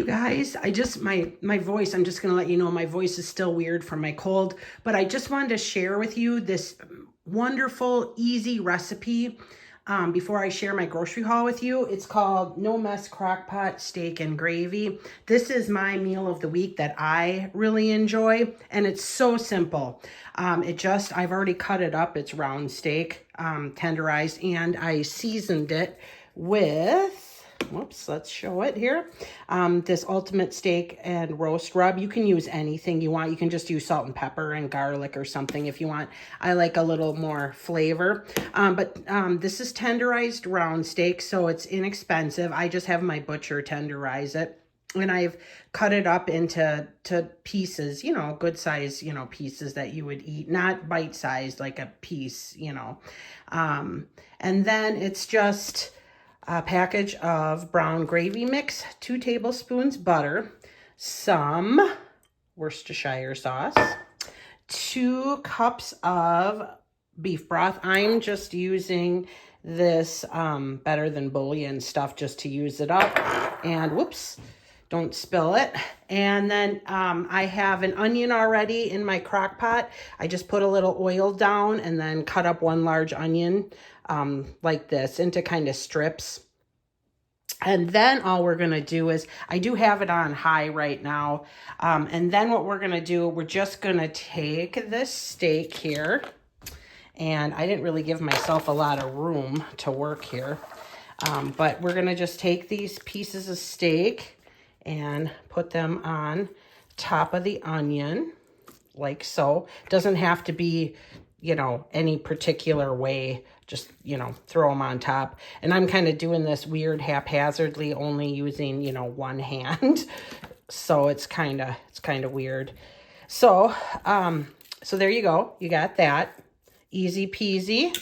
you guys, my voice, I'm just going to let you know my voice is still weird from my cold, but I just wanted to share with you this wonderful, easy recipe before I share my grocery haul with you. It's called No Mess Crockpot Steak and Gravy. This is my meal of the week that I really enjoy, and it's so simple. I've already cut it up. It's round steak, tenderized, and I seasoned it with, whoops, let's show it here. This ultimate steak and roast rub. You can use anything you want. You can just use salt and pepper and garlic or something if you want. I like a little more flavor. But this is tenderized round steak, so it's inexpensive. I just have my butcher tenderize it. And I've cut it up into pieces, good size, pieces that you would eat, not bite-sized like a piece, And then it's just a package of brown gravy mix, 2 tablespoons butter, some Worcestershire sauce, 2 cups of beef broth. I'm just using this Better Than Bouillon stuff just to use it up. And whoops, don't spill it. And then I have an onion already in my crock pot. I just put a little oil down and then cut up 1 large onion like this into kind of strips. And then all we're going to do is, I do have it on high right now. And then what we're going to do, we're just going to take this steak here. And I didn't really give myself a lot of room to work here. But we're going to just take these pieces of steak and put them on top of the onion, like so. Doesn't have to be, any particular way. Just, throw them on top. And I'm kind of doing this weird haphazardly, only using, one hand. So it's kind of weird. So there you go. You got that. Easy peasy.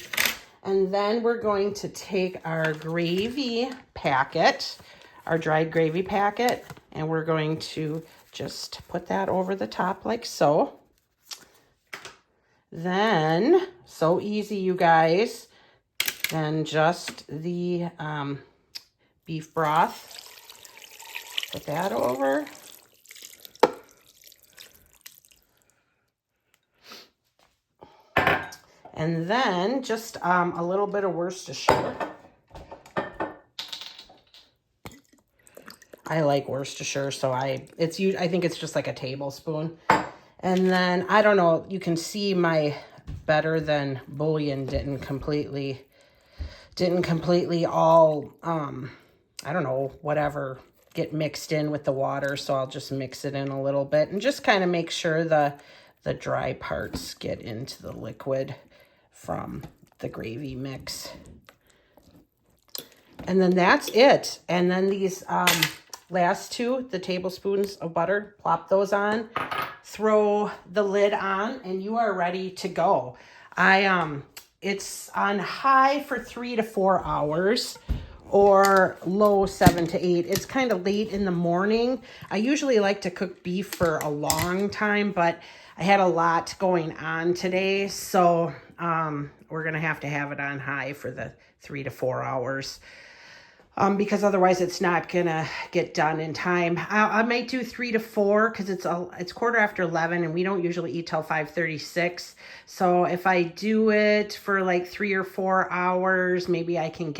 And then we're going to take our gravy packet, our dried gravy packet, and we're going to just put that over the top like so. Then, so easy, you guys. Then just the beef broth. Put that over. And then just a little bit of Worcestershire. I like Worcestershire, so I think it's just like a tablespoon. And then, I don't know, you can see my Better Than Bouillon didn't completely all, I don't know, whatever, get mixed in with the water. So I'll just mix it in a little bit and just kind of make sure the dry parts get into the liquid from the gravy mix. And then that's it. And then these last 2, the tablespoons of butter, plop those on, throw the lid on, and you are ready to go. It's on high for 3 to 4 hours or low 7 to 8. It's kind of late in the morning. I usually like to cook beef for a long time, but I had a lot going on today. So we're going to have it on high for the 3 to 4 hours. Because otherwise it's not gonna get done in time. I might do 3 to 4 because it's 11:15 and we don't usually eat till 5:36. So if I do it for like 3 or 4 hours, maybe I can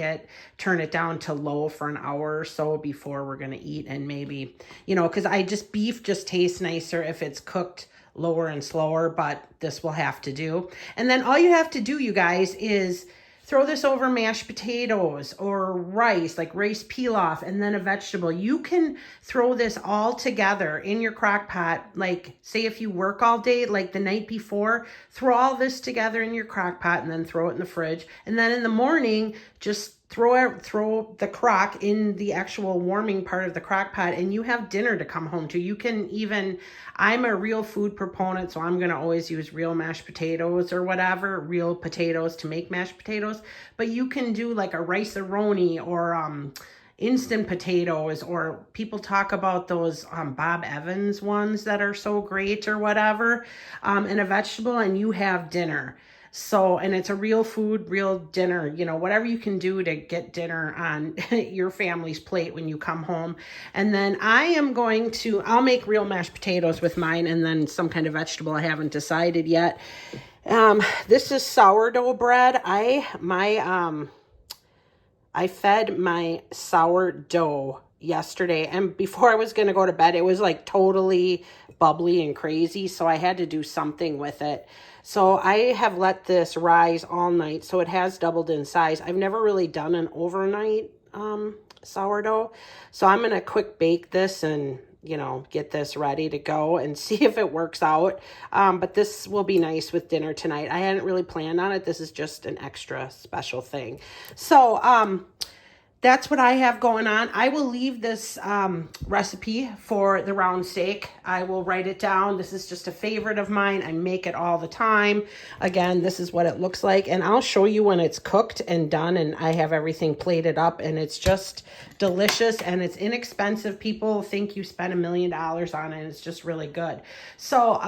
turn it down to low for an hour or so before we're gonna eat. And maybe, because beef just tastes nicer if it's cooked lower and slower, but this will have to do. And then all you have to do, you guys, is throw this over mashed potatoes or rice, like rice pilaf, and then a vegetable. You can throw this all together in your crock pot. Like, say if you work all day, like the night before, throw all this together in your crock pot and then throw it in the fridge. And then in the morning, just throw the crock in the actual warming part of the crock pot, and you have dinner to come home to. You can even, I'm a real food proponent, so I'm going to always use real mashed potatoes or whatever, real potatoes to make mashed potatoes. But you can do like a rice-a-roni or instant potatoes, or people talk about those Bob Evans ones that are so great or whatever, and a vegetable, and you have dinner. So, and it's a real food, real dinner, you know, whatever you can do to get dinner on your family's plate when you come home. And then I'll make real mashed potatoes with mine, and then some kind of vegetable I haven't decided yet. This is sourdough bread. I fed my sourdough yesterday, and before I was going to go to bed, it was like totally bubbly and crazy, so I had to do something with it. So I have let this rise all night, so it has doubled in size. I've never really done an overnight sourdough, so I'm going to quick bake this and, you know, get this ready to go and see if it works out. But this will be nice with dinner tonight. I hadn't really planned on it. This is just an extra special thing. So, that's what I have going on. I will leave this recipe for the round steak. I will write it down. This is just a favorite of mine. I make it all the time. Again, this is what it looks like. And I'll show you when it's cooked and done and I have everything plated up. And it's just delicious and it's inexpensive. People think you spend $1 million on it. It's just really good. So,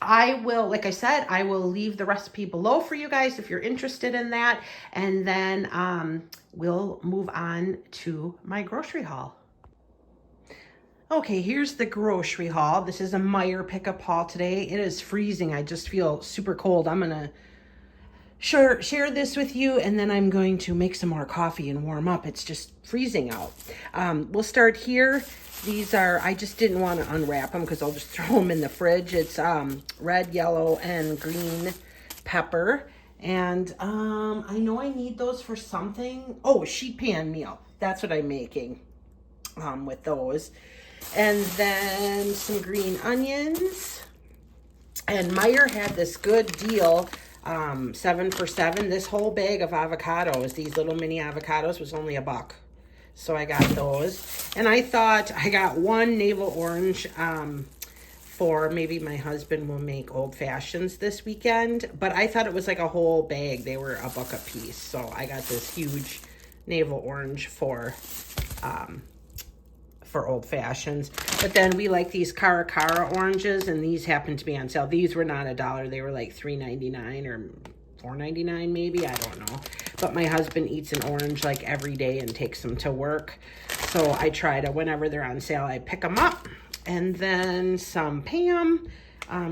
I will, like I said, I will leave the recipe below for you guys if you're interested in that. And then we'll move on to my grocery haul. Okay, here's the grocery haul. This is a Meijer pickup haul today. It is freezing. I just feel super cold. I'm going to share this with you, and then I'm going to make some more coffee and warm up. It's just freezing out. We'll start here. These are, I just didn't want to unwrap them because I'll just throw them in the fridge. It's red, yellow, and green pepper. And I know I need those for something. Oh, sheet pan meal. That's what I'm making with those. And then some green onions. And Meijer had this good deal, 7 for $7. This whole bag of avocados, these little mini avocados, was only $1. So I got those. And I thought I got one navel orange for maybe my husband will make old fashions this weekend. But I thought it was like a whole bag. They were $1 a piece. So I got this huge navel orange for old fashions. But then we like these Cara oranges, and these happened to be on sale. These were not $1. They were like $3.99 or $4.99 maybe. I don't know. But my husband eats an orange like every day and takes them to work. So I try to, whenever they're on sale, I pick them up. And then some Pam,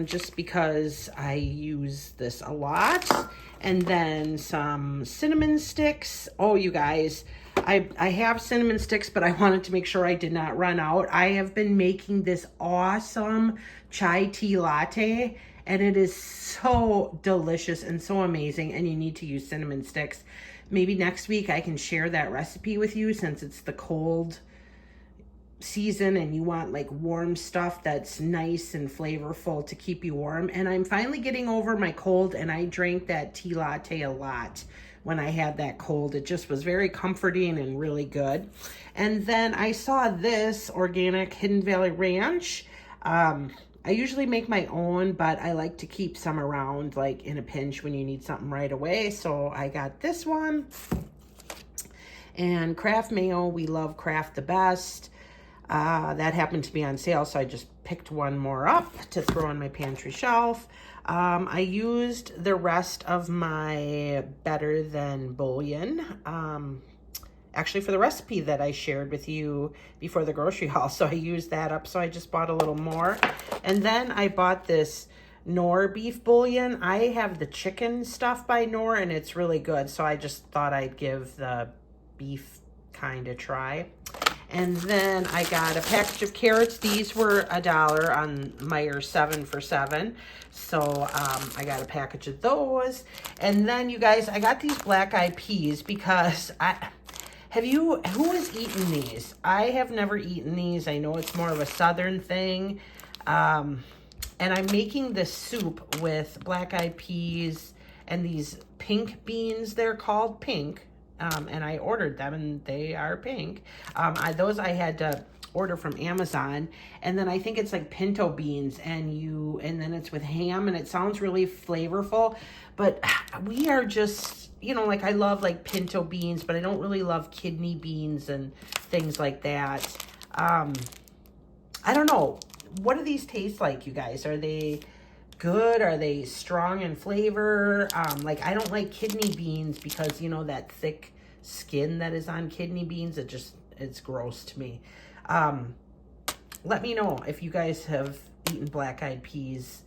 just because I use this a lot. And then some cinnamon sticks. Oh, you guys, I have cinnamon sticks, but I wanted to make sure I did not run out. I have been making this awesome chai tea latte, and it is so delicious and so amazing, and you need to use cinnamon sticks. Maybe next week I can share that recipe with you, since it's the cold season and you want like warm stuff that's nice and flavorful to keep you warm. And I'm finally getting over my cold, and I drank that tea latte a lot when I had that cold. It just was very comforting and really good. And then I saw this organic Hidden Valley Ranch. I usually make my own, but I like to keep some around, like in a pinch when you need something right away. So I got this one. And Kraft mayo, we love Kraft the best. That happened to be on sale, so I just picked one more up to throw on my pantry shelf. I used the rest of my Better Than bouillon, actually for the recipe that I shared with you before the grocery haul. So I used that up, so I just bought a little more. And then I bought this Knorr beef bouillon. I have the chicken stuff by Knorr, and it's really good. So I just thought I'd give the beef kind a try. And then I got a package of carrots. These were $1 on Meijer 7 for $7. So I got a package of those. And then you guys, I got these black eyed peas because who has eaten these? I have never eaten these. I know it's more of a southern thing. And I'm making this soup with black eyed peas and these pink beans. They're called pink. And I ordered them, and they are pink. Those I had to order from Amazon. And then I think it's like pinto beans, and then it's with ham, and it sounds really flavorful. But we are just, like I love like pinto beans, but I don't really love kidney beans and things like that. I don't know. What do these taste like, you guys? Are they good? Are they strong in flavor? Like, I don't like kidney beans because, you know, that thick skin that is on kidney beans, it's gross to me. Let me know if you guys have eaten black-eyed peas,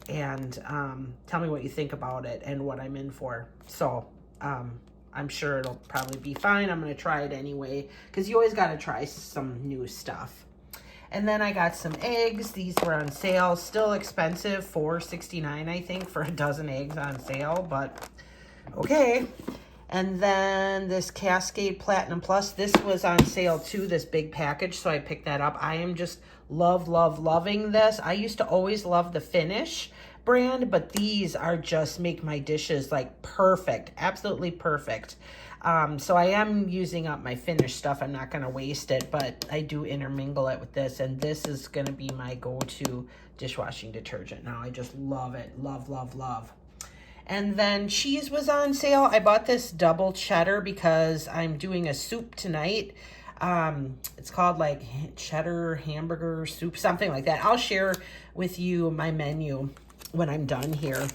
and tell me what you think about it and what I'm in for. So I'm sure it'll probably be fine. I'm going to try it anyway, because you always got to try some new stuff. And then I got some eggs. These were on sale. Still expensive, $4.69 I think for a dozen eggs on sale, but okay. And then this Cascade Platinum Plus, this was on sale too, this big package, so I picked that up. I am just loving this. I used to always love the Finish brand, but these are just make my dishes like perfect, absolutely perfect. So I am using up my Finish stuff. I'm not going to waste it, but I do intermingle it with this, and this is going to be my go-to dishwashing detergent now. I just love it. Love. And then cheese was on sale. I bought this double cheddar because I'm doing a soup tonight. It's called like cheddar hamburger soup, something like that. I'll share with you my menu when I'm done here.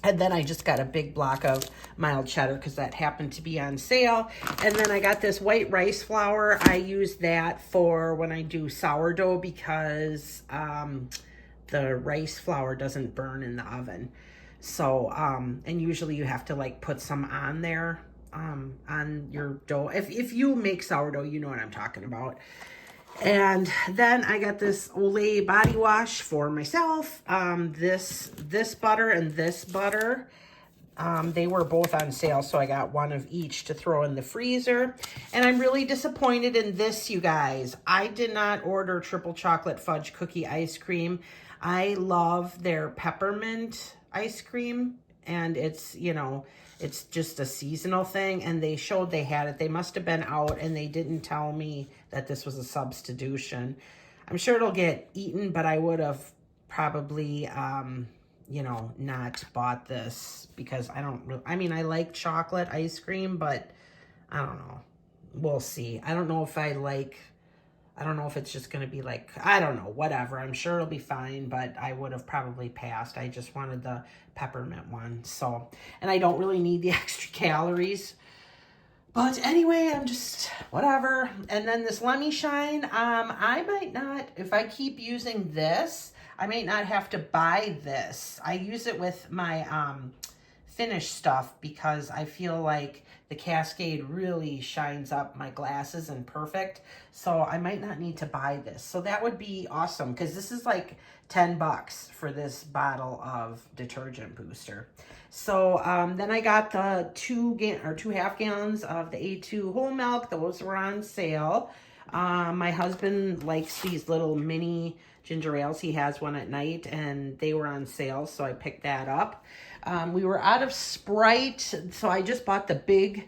And then I just got a big block of mild cheddar because that happened to be on sale. And then I got this white rice flour. I use that for when I do sourdough because the rice flour doesn't burn in the oven. So, and usually you have to like put some on there, on your dough. If you make sourdough, you know what I'm talking about. And then I got this Olay body wash for myself. This butter and this butter, they were both on sale. So I got one of each to throw in the freezer. And I'm really disappointed in this, you guys. I did not order triple chocolate fudge cookie ice cream. I love their peppermint ice cream, and it's, you know, it's just a seasonal thing, and they showed they had it. They must have been out, and they didn't tell me that this was a substitution. I'm sure it'll get eaten, but I would have probably, you know, not bought this because I don't really, I mean, I like chocolate ice cream, but I don't know. We'll see. I don't know if it's just going to be like, I don't know, whatever. I'm sure it'll be fine, but I would have probably passed. I just wanted the peppermint one. So, and I don't really need the extra calories. But anyway, I'm just, whatever. And then this Lemmy Shine, I might not, if I keep using this, I might not have to buy this. I use it with my Finish stuff because I feel like the Cascade really shines up my glasses and perfect. So I might not need to buy this. So that would be awesome because this is like $10 for this bottle of detergent booster. So then I got the 2.5 gallons of the A2 whole milk. Those were on sale. My husband likes these little mini ginger ales. He has one at night, and they were on sale, so I picked that up. We were out of Sprite, so I just bought the big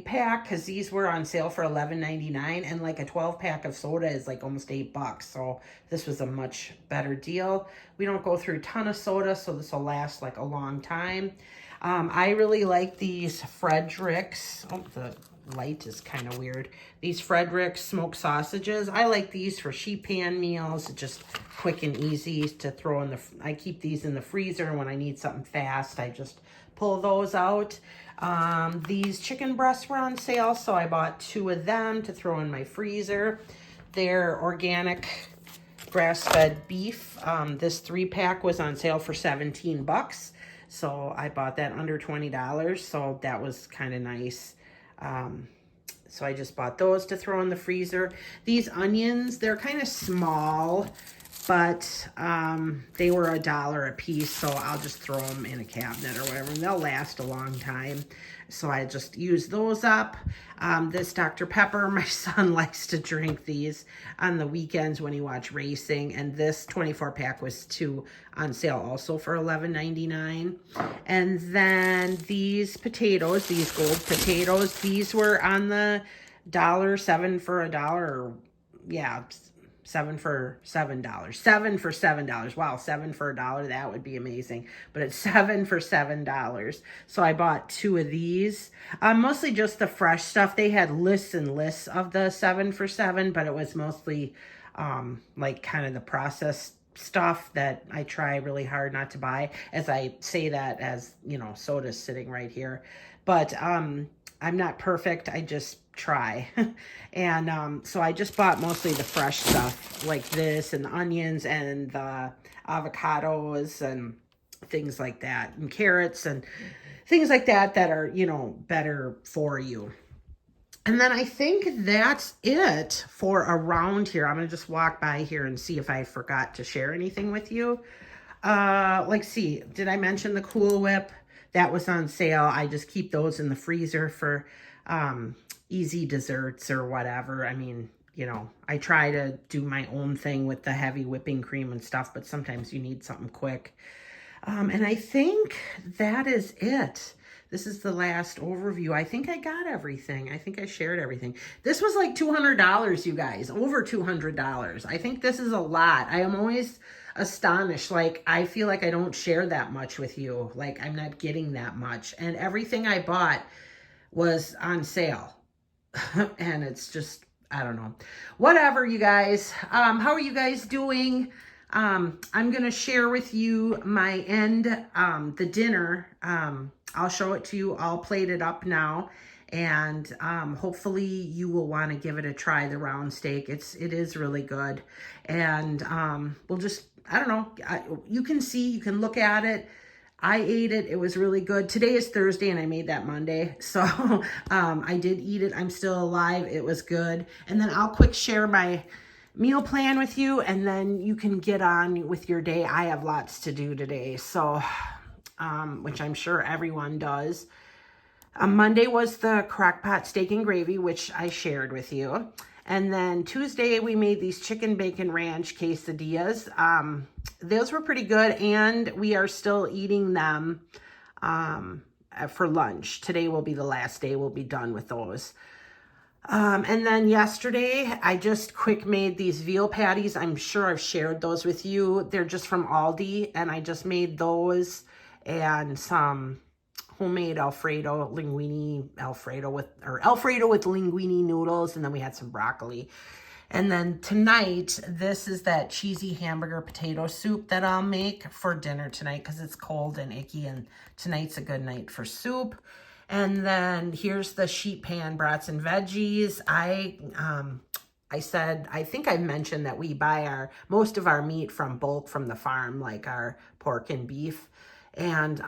pack because these were on sale for $11.99, and like a 12-pack of soda is like almost $8. So this was a much better deal. We don't go through a ton of soda, so this will last like a long time. I really like these Frederick's. Oh, the light is kind of weird. These Frederick's smoked sausages. I like these for sheet pan meals. Just quick and easy to throw in the, I keep these in the freezer when I need something fast. I just pull those out. These chicken breasts were on sale, so I bought 2 of them to throw in my freezer. They're organic grass-fed beef. This 3-pack was on sale for $17. So I bought that under $20. So that was kind of nice. So I just bought those to throw in the freezer. These onions, they're kind of small, but they were $1 a piece, so I'll just throw them in a cabinet or whatever, and they'll last a long time. So I just use those up. This Dr. Pepper, my son likes to drink these on the weekends when he watches racing, and this 24-pack was on sale also for $11.99. And then these potatoes, these gold potatoes, these were on the $7 for $1, yeah, 7 for $7. 7 for $7. Wow, 7 for $1. That would be amazing. But it's 7 for $7. So I bought 2 of these. Mostly just the fresh stuff. They had lists and lists of the 7 for $7, but it was mostly like kind of the processed stuff that I try really hard not to buy. As I say that, as you know, soda's sitting right here. But I'm not perfect. I just try. And so I just bought mostly the fresh stuff like this, and the onions and the avocados and things like that, and carrots and things like that that are, you know, better for you. And then I think that's it for around here. I'm going to just walk by here and see if I forgot to share anything with you. See, did I mention the Cool Whip? That was on sale. I just keep those in the freezer for easy desserts or whatever. I mean, you know, I try to do my own thing with the heavy whipping cream and stuff, but sometimes you need something quick. And I think that is it. This is the last overview. I think I got everything. I think I shared everything. This was like $200, you guys, over $200. I think this is a lot. I am always astonished. Like, I feel like I don't share that much with you. Like, I'm not getting that much. And everything I bought was on sale. And it's just, I don't know. Whatever, you guys. How are you guys doing? I'm going to share with you my the dinner. I'll show it to you. I'll plate it up now. And hopefully you will want to give it a try, the round steak. It is really good. And we'll just, I don't know, you can see, you can look at it. I ate it. It was really good. Today is Thursday and I made that Monday. So I did eat it. I'm still alive. It was good. And then I'll quick share my meal plan with you, and then you can get on with your day. I have lots to do today, so which I'm sure everyone does. Monday was the crockpot steak and gravy, which I shared with you. And then Tuesday we made these chicken bacon ranch quesadillas. Those were pretty good, and we are still eating them for lunch. Today will be the last day we'll be done with those. And then yesterday, I just quick made these veal patties. I'm sure I've shared those with you. They're just from Aldi, and I just made those and some homemade Alfredo with linguine noodles, and then we had some broccoli. And then tonight, this is that cheesy hamburger potato soup that I'll make for dinner tonight because it's cold and icky, and tonight's a good night for soup. And then here's the sheet pan brats and veggies. I think I mentioned that we buy most of our meat from bulk from the farm, like our pork and beef. And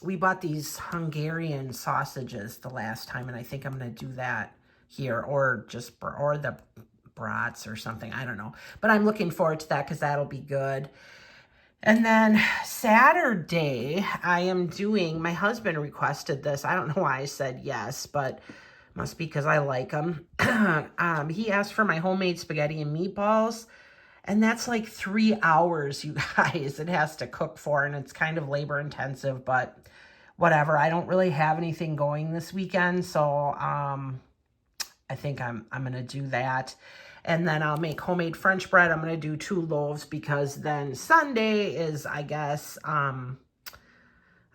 we bought these Hungarian sausages the last time, and I think I'm going to do that here, or the brats or something. I don't know. But I'm looking forward to that because that'll be good. And then Saturday, I am doing, my husband requested this. I don't know why I said yes, but must be because I like them. He asked for my homemade spaghetti and meatballs, and that's like 3 hours, you guys, it has to cook for, and it's kind of labor intensive, but whatever. I don't really have anything going this weekend, so I think I'm going to do that. And then I'll make homemade French bread. I'm going to do 2 loaves because then Sunday is, I guess, I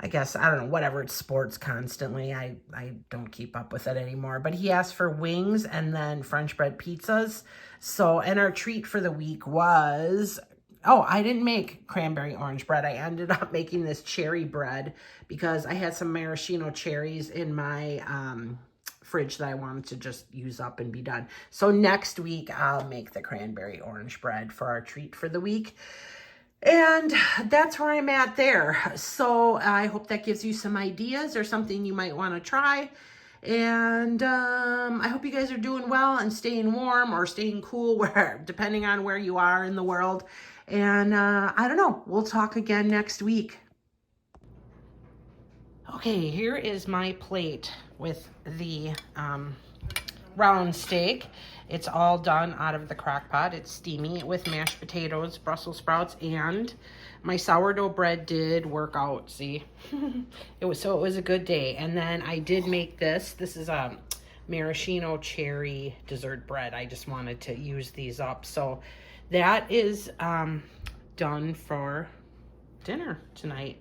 don't know, whatever, it's sports constantly. I don't keep up with it anymore. But he asked for wings and then French bread pizzas. So, and our treat for the week was, I didn't make cranberry orange bread. I ended up making this cherry bread because I had some maraschino cherries in my fridge that I wanted to just use up and be done. So next week I'll make the cranberry orange bread for our treat for the week. And that's where I'm at there. So I hope that gives you some ideas or something you might want to try. And I hope you guys are doing well and staying warm or staying cool, depending on where you are in the world. And I don't know, we'll talk again next week. Okay, here is my plate with the round steak. It's all done out of the crock pot. It's steamy with mashed potatoes, Brussels sprouts, and my sourdough bread did work out, see? It was a good day. And then I did make this. This is a maraschino cherry dessert bread. I just wanted to use these up. So that is done for dinner tonight.